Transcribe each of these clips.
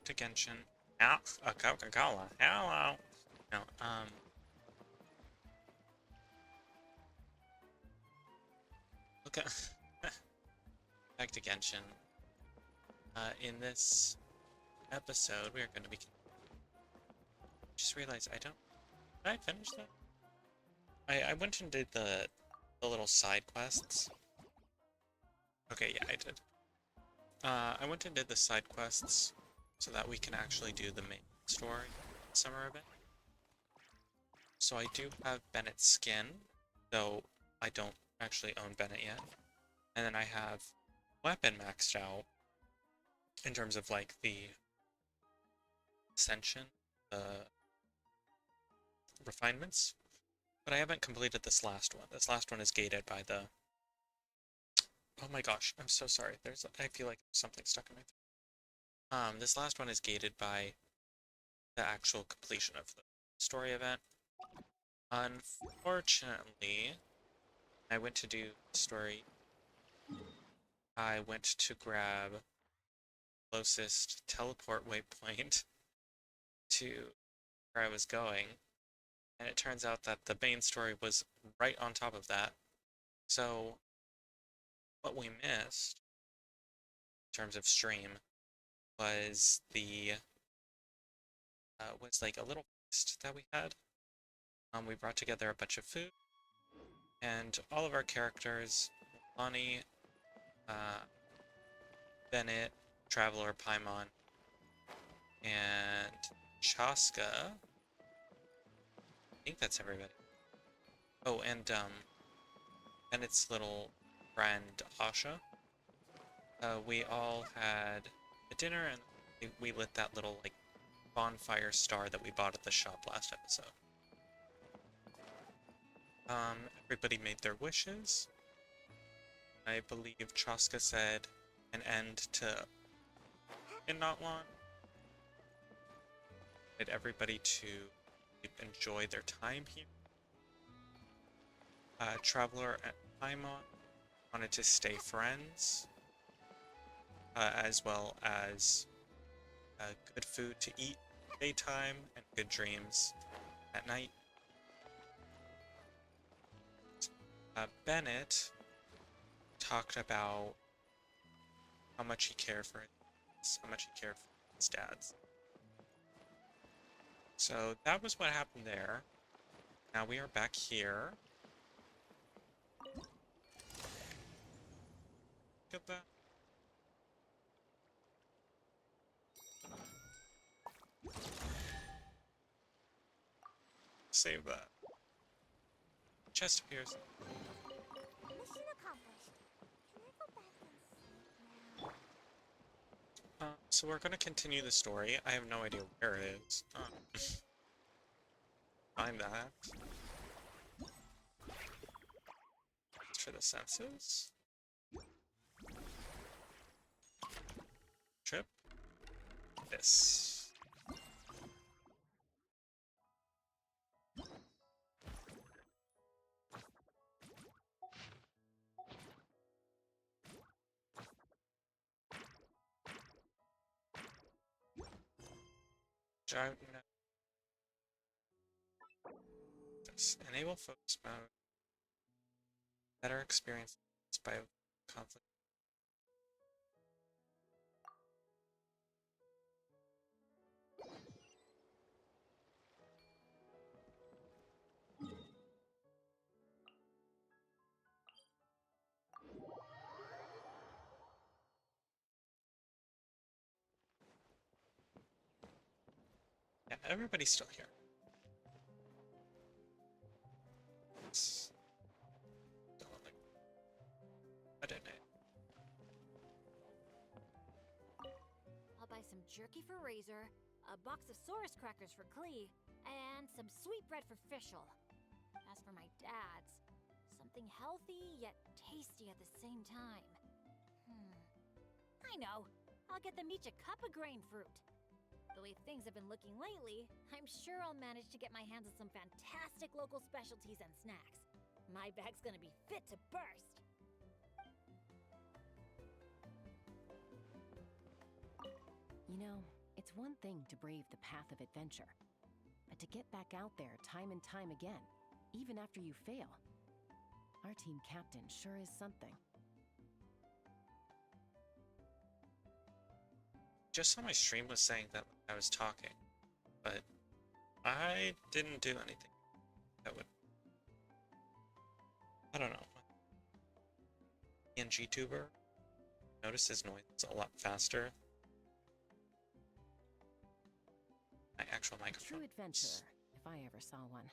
to Genshin. Now, a Coca-Cola. Hello. No, look at back to Genshin. In this episode, we are going to be. Just realized I don't. Did I finish that? I went and did the little side quests. Okay, yeah, I did. I went and did the side quests so that we can actually do the main story summer event. So I do have Bennett's skin, though I don't actually own Bennett yet. And then I have weapon maxed out in terms of like the ascension, the refinements. But I haven't completed this last one. This last one is gated by the... Oh my gosh, I'm so sorry. I feel like there's something stuck in my throat. This last one is gated by the actual completion of the story event. Unfortunately, I went to do the story. I went to grab closest teleport waypoint to where I was going, and it turns out that the main story was right on top of that. So what we missed in terms of stream was the was like a little feast that we had. We brought together a bunch of food, and all of our characters, Lonnie, Bennett, Traveler, Paimon, and Chaska. I think that's everybody. Oh, and Bennett's little friend Asha. We all had a dinner, and we lit that little like bonfire star that we bought at the shop last episode. Everybody made their wishes. I believe Chaska said an end to in not long. Get everybody to enjoy their time here. Traveler and Paimon wanted to stay friends, as well as good food to eat daytime and good dreams at night. Bennett talked about how much he cared for his dads. So that was what happened there. Now we are back here. Look at that. Save that. Chest appears. Mission accomplished. Can I go back and see now? So we're gonna continue the story. I have no idea where it is. Find that. For the senses. Trip. This. This. Enable focus mode. Better experience by conflict. Yeah, everybody's still here. I don't know. I'll buy some jerky for Razor, a box of Saurus crackers for Klee, and some sweet bread for Fischl. As for my dad's, something healthy yet tasty at the same time. I know. I'll get them each a cup of grain fruit. The way things have been looking lately, I'm sure I'll manage to get my hands on some fantastic local specialties and snacks. My bag's gonna be fit to burst. You know, It's one thing to brave the path of adventure, but to get back out there time and time again, even after you fail, our team captain sure is something. Just on my stream was saying that I was talking, but I didn't do anything that would, I don't know. PNG tuber, notice his noise is a lot faster. My actual A microphone. true adventurer, if I ever saw one.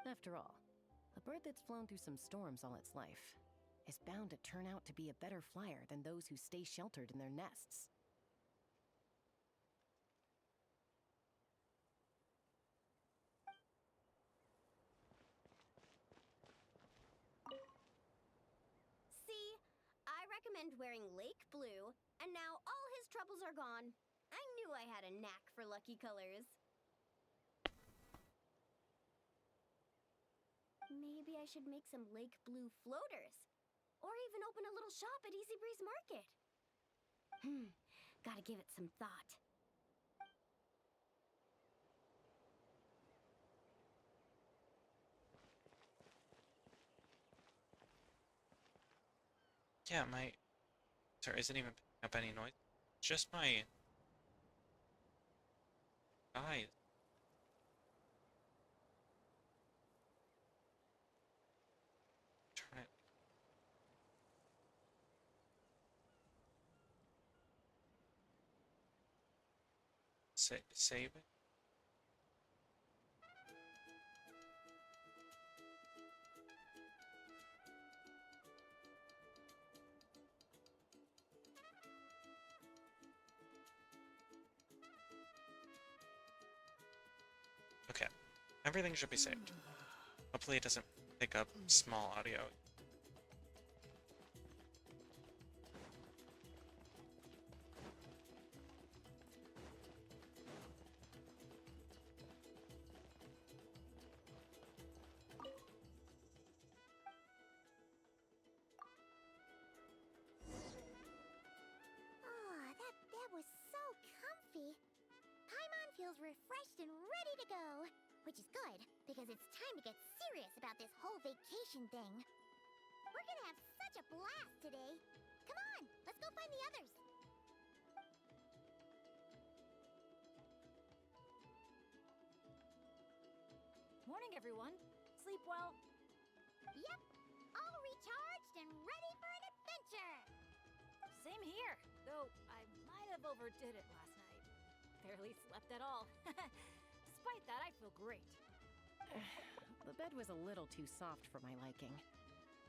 After all, a bird that's flown through some storms all its life is bound to turn out to be a better flyer than those who stay sheltered in their nests. See, I recommend wearing lake blue, and now all his troubles are gone. I knew I had a knack for lucky colors. Maybe I should make some lake blue floaters. Or even open a little shop at Easy Breeze Market. Gotta give it some thought. Yeah, my sorry, isn't even picking up any noise. Just my eyes. Turn it. Save it. Okay, everything should be saved. Hopefully it doesn't pick up small audio. Ah, that was so comfy. Paimon feels refreshed and ready to go. Which is good, because it's time to get serious about this whole vacation thing. We're gonna have such a blast today. Come on, let's go find the others. Morning, everyone. Sleep well? Yep, all recharged and ready for an adventure. Same here, though I might have overdid it last night. Barely slept at all. Despite that, I feel great. The bed was a little too soft for my liking.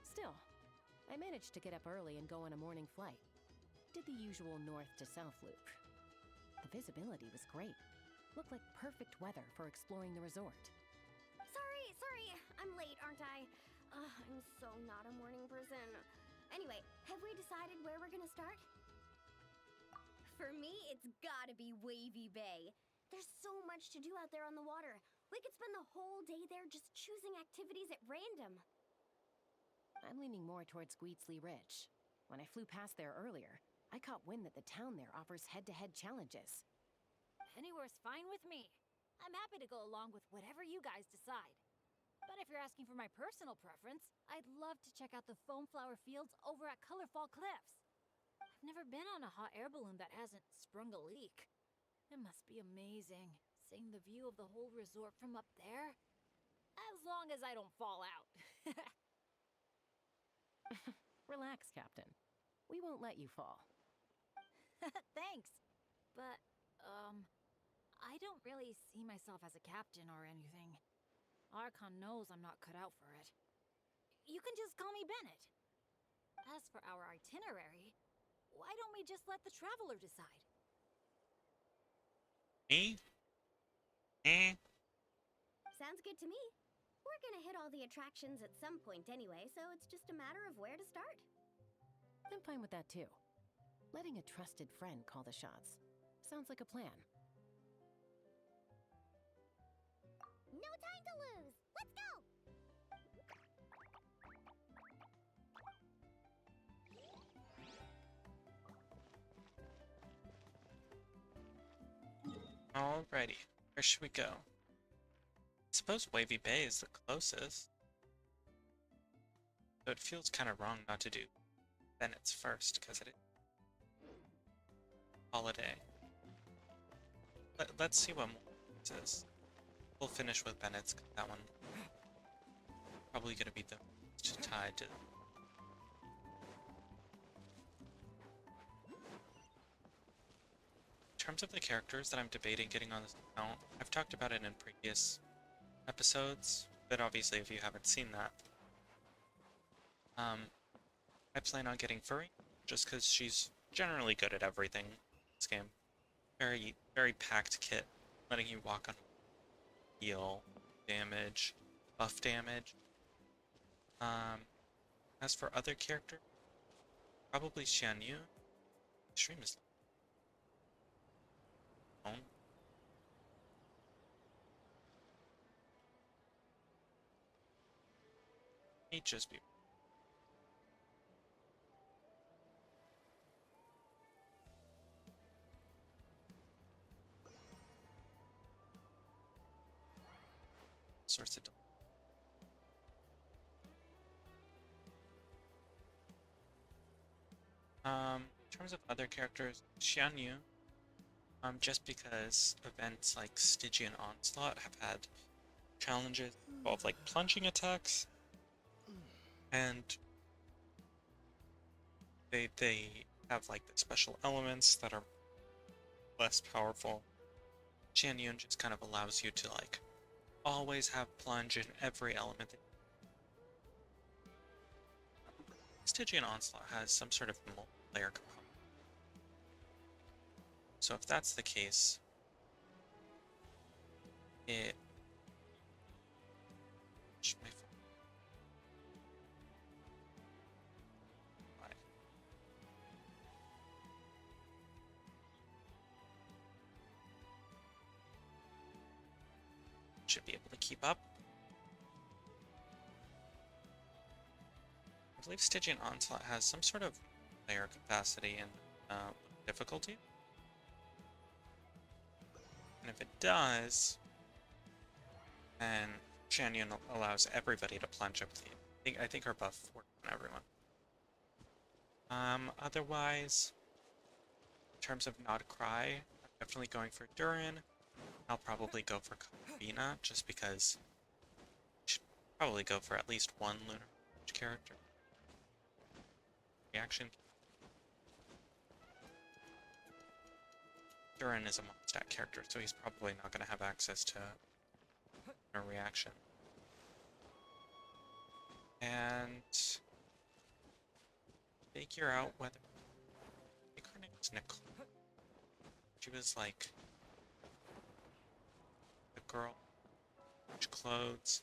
Still, I managed to get up early and go on a morning flight. Did the usual north to south loop. The visibility was great. Looked like perfect weather for exploring the resort. Sorry, I'm late, aren't I? I'm so not a morning person. Anyway, have we decided where we're gonna start? For me, it's gotta be Wavy Bay. There's so much to do out there on the water. We could spend the whole day there just choosing activities at random. I'm leaning more towards Squeetsley Ridge. When I flew past there earlier, I caught wind that the town there offers head-to-head challenges. Anywhere's fine with me. I'm happy to go along with whatever you guys decide. But if you're asking for my personal preference, I'd love to check out the foam flower fields over at Colorfall Cliffs. I've never been on a hot air balloon that hasn't sprung a leak. It must be amazing, seeing the view of the whole resort from up there. As long as I don't fall out. Relax, Captain. We won't let you fall. Thanks. But, I don't really see myself as a captain or anything. Archon knows I'm not cut out for it. You can just call me Bennett. As for our itinerary, why don't we just let the traveler decide? Me? Sounds good to me. We're gonna hit all the attractions at some point anyway, so it's just a matter of where to start. I'm fine with that too. Letting a trusted friend call the shots. Sounds like a plan. No time to lose! Let's go! Alrighty, where should we go? I suppose Wavy Bay is the closest. So it feels kind of wrong not to do Bennett's first, because it is holiday. Let's see what more this is. We'll finish with Bennett's, 'cause that one probably going to be the most tied to. In terms of the characters that I'm debating getting on this account, I've talked about it in previous episodes, but obviously if you haven't seen that, I plan on getting Furry, just because she's generally good at everything in this game. Very, very packed kit, letting you walk on heal, damage, buff damage. As for other characters, probably Xian Yu. Stream is on. May just be. Sorts of. In terms of other characters, Xian Yu, just because events like Stygian Onslaught have had challenges involve like plunging attacks, and they have like the special elements that are less powerful. Xian Yu just kind of allows you to like always have plunge in every element. Stygian Onslaught has some sort of multiplayer component. So if that's the case, it should be able to keep up. I believe Stygian Onslaught has some sort of player capacity and difficulty. And if it does, then Xian Yu allows everybody to plunge up the. I think her buff works on everyone. Otherwise, in terms of Nod Cry, I'm definitely going for Durin. I'll probably go for Kalvina, just because I should probably go for at least one Lunar character. Reaction. Durin is a mod-stat character, so he's probably not going to have access to a reaction. And figure out whether. I think her name was Nicole. She was like the girl, which clothes.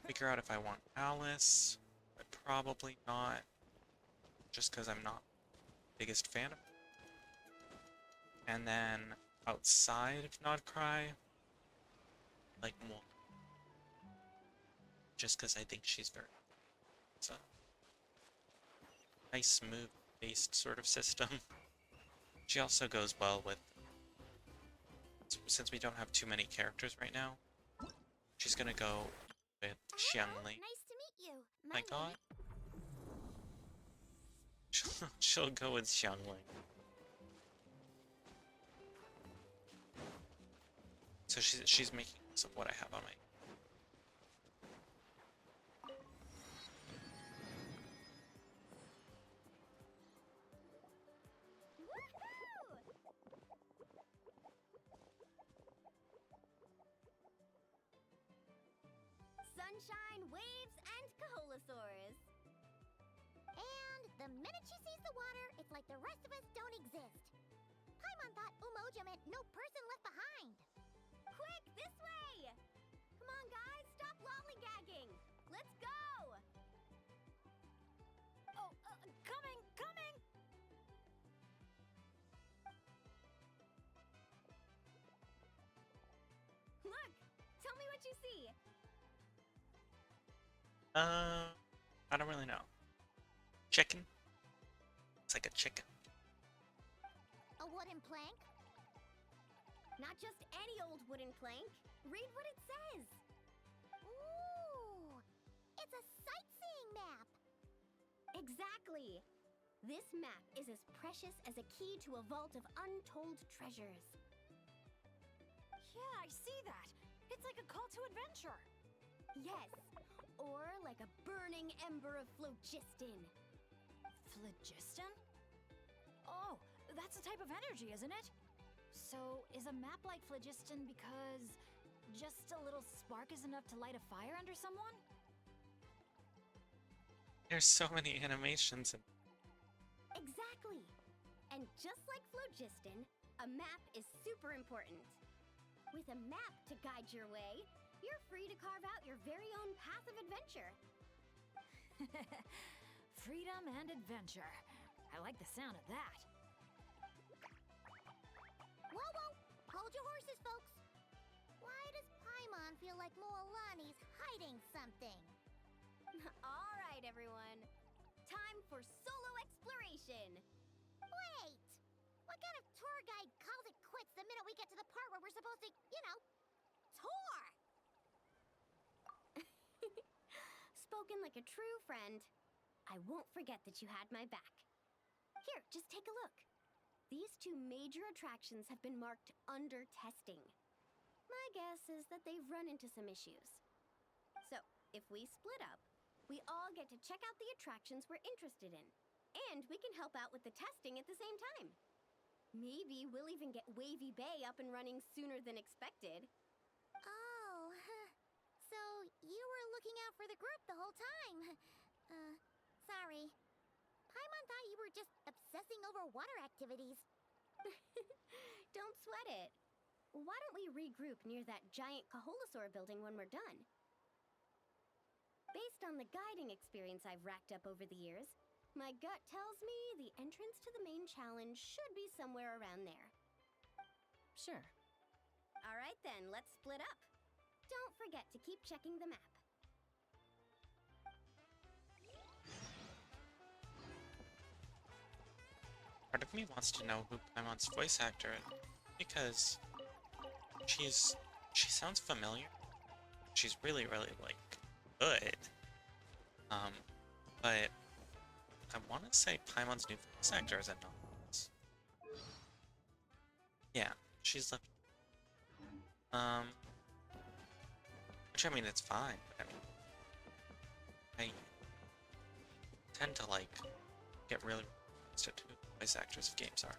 Figure out if I want Alice, but probably not, just because I'm not the biggest fan of her. And then outside of Nod Cry, like more, just because I think she's very. It's a nice, smooth-based sort of system. She also goes well with. Since we don't have too many characters right now, she's gonna go with Xiangli. Nice to meet you. My God. She'll go with Xiangli. So she's making use of what I have on my. Sunshine, waves, and Koholasaurs. And the minute she sees the water, it's like the rest of us don't exist. Paimon thought Umoja meant no person left behind. Quick, this way! Come on, guys, stop lollygagging! Let's go! Oh, coming, coming! Look! Tell me what you see! I don't really know. Chicken? It's like a chicken. A wooden plank? Not just any old wooden plank. Read what it says. Ooh, it's a sightseeing map. Exactly. This map is as precious as a key to a vault of untold treasures. Yeah, I see that. It's like a call to adventure. Yes, or like a burning ember of phlogiston. Phlogiston? Oh, that's a type of energy, isn't it? So, is a map like phlogiston because just a little spark is enough to light a fire under someone? There's so many animations and Exactly. And just like phlogiston, a map is super important. With a map to guide your way, you're free to carve out your very own path of adventure. Freedom and adventure. I like the sound of that. Whoa, whoa! Hold your horses, folks. Why does Paimon feel like Moalani's hiding something? All right, everyone. Time for solo exploration. Wait! What kind of tour guide calls it quits the minute we get to the part where we're supposed to, tour? Spoken like a true friend. I won't forget that you had my back. Here, just take a look. These two major attractions have been marked under testing. My guess is that they've run into some issues. So, if we split up, we all get to check out the attractions we're interested in. And we can help out with the testing at the same time. Maybe we'll even get Wavy Bay up and running sooner than expected. Oh, so you were looking out for the group the whole time. Sorry. Paimon thought you were just obsessing over water activities. Don't sweat it. Why don't we regroup near that giant Koholasaur building when we're done? Based on the guiding experience I've racked up over the years, my gut tells me the entrance to the main challenge should be somewhere around there. Sure. All right then, let's split up. Don't forget to keep checking the map. part of me wants to know who Paimon's voice actor is, because she sounds familiar. She's really, really, like, good. But I want to say Paimon's new voice actor is a nonsense. Yeah, she's left. Which, I mean, it's fine, but I mean, I tend to, like, get really used to who voice actors of games are.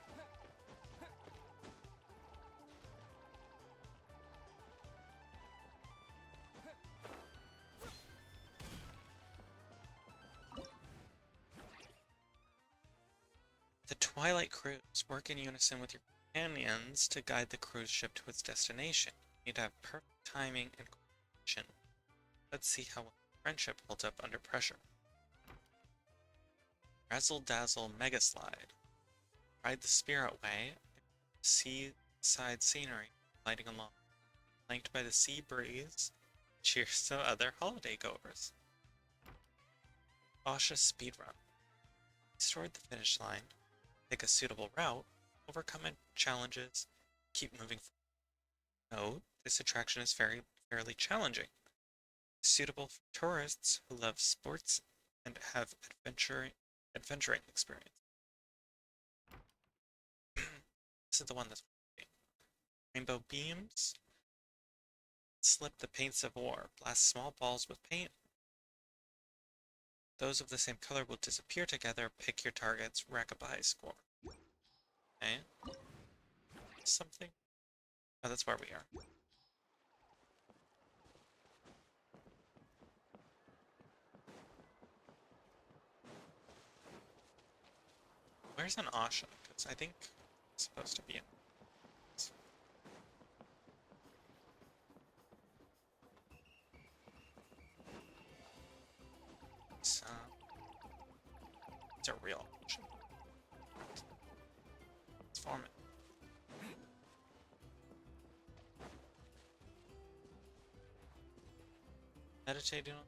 The Twilight Cruise. Work in unison with your companions to guide the cruise ship to its destination. You need to have perfect timing and coordination. Let's see how well friendship holds up under pressure. Razzle Dazzle Mega Slide. Ride the Spirit Way. Seaside scenery gliding along. Flanked by the sea breeze. Cheers to other holiday goers. Cautious Speedrun. Toward the finish line. Take a suitable route, overcome challenges, keep moving forward. Note, this attraction is fairly challenging. Suitable for tourists who love sports and have adventuring experience. This is the one that's working. Rainbow beams. Slip the paints of war. Blast small balls with paint. Those of the same color will disappear together. Pick your targets. Rack up a high score. Okay. Something? Oh, that's where we are. Where's an Asha? Because I think it's supposed to be in. It's a real option. Let's form it. Meditating on.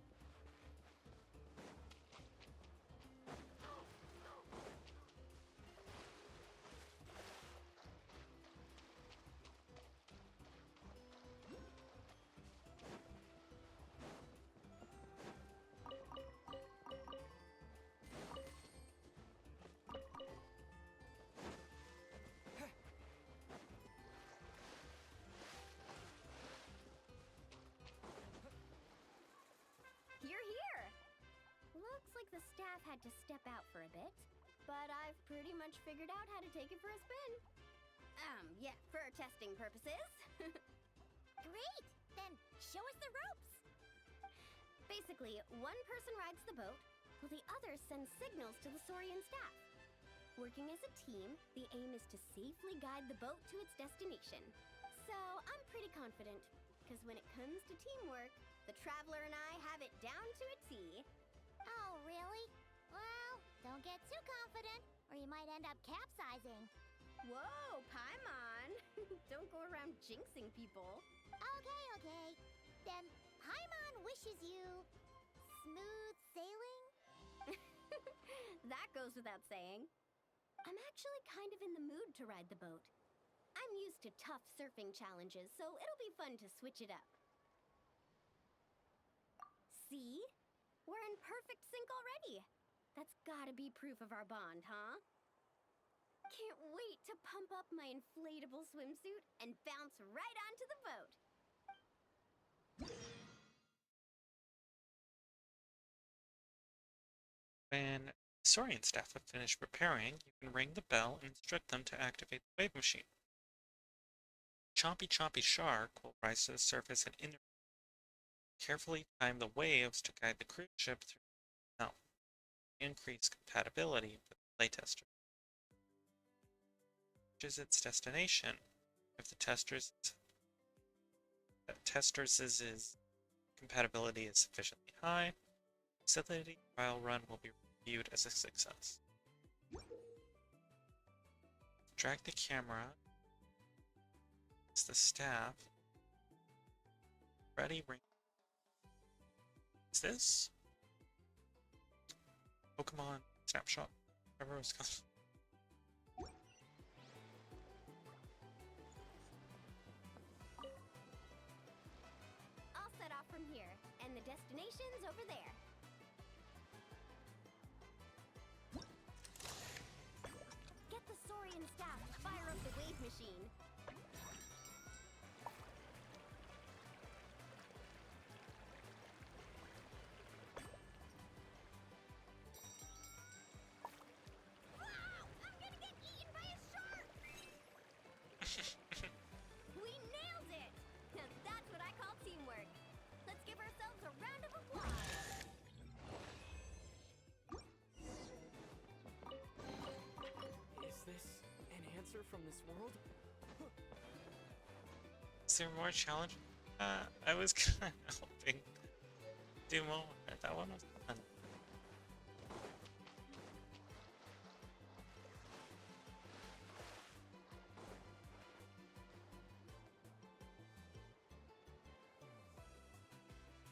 the staff had to step out for a bit, but I've pretty much figured out how to take it for a spin. Yeah, for testing purposes. Great! Then show us the ropes! Basically, one person rides the boat, while the other sends signals to the Saurian staff. Working as a team, the aim is to safely guide the boat to its destination. So, I'm pretty confident, because when it comes to teamwork, the Traveler and I have it down to a T. Oh, really? Well, don't get too confident, or you might end up capsizing. Whoa, Paimon! Don't go around jinxing people. Okay. Then Paimon wishes you smooth sailing? That goes without saying. I'm actually kind of in the mood to ride the boat. I'm used to tough surfing challenges, so it'll be fun to switch it up. See? We're in perfect sync already. That's gotta be proof of our bond, huh? Can't wait to pump up my inflatable swimsuit and bounce right onto the boat. When Saurian staff have finished preparing, you can ring the bell and instruct them to activate the wave machine. Chompy Chompy Shark will rise to the surface and carefully time the waves to guide the cruise ship through the mountain. Increase compatibility with the playtester. Reaches its destination. If the tester's compatibility is sufficiently high, the facility trial run will be viewed as a success. Drag the camera. It's the staff. Ready, ring. Is this Pokemon Snapshot? Whatever it's called. I'll set off from here, and the destination's over there. Get the Saurian staff to fire up the wave machine. Wow! I'm gonna get eaten by a shark! We nailed it! Now that's what I call teamwork. Let's give ourselves a round of applause. Is this an answer from this world? Is there more challenge? I was kind of hoping to do more. That one was fun.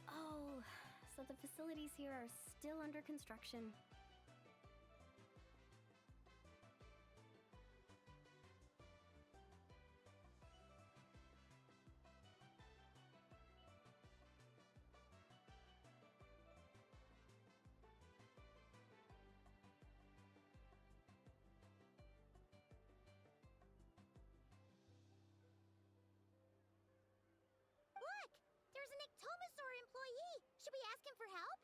Oh, so the facilities here are still under construction. Look! There's an Ectomosaur employee! Should we ask him for help?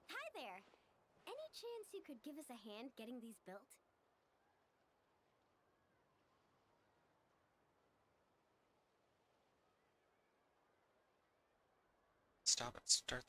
Hi there! Any chance you could give us a hand getting these built? Stop and start.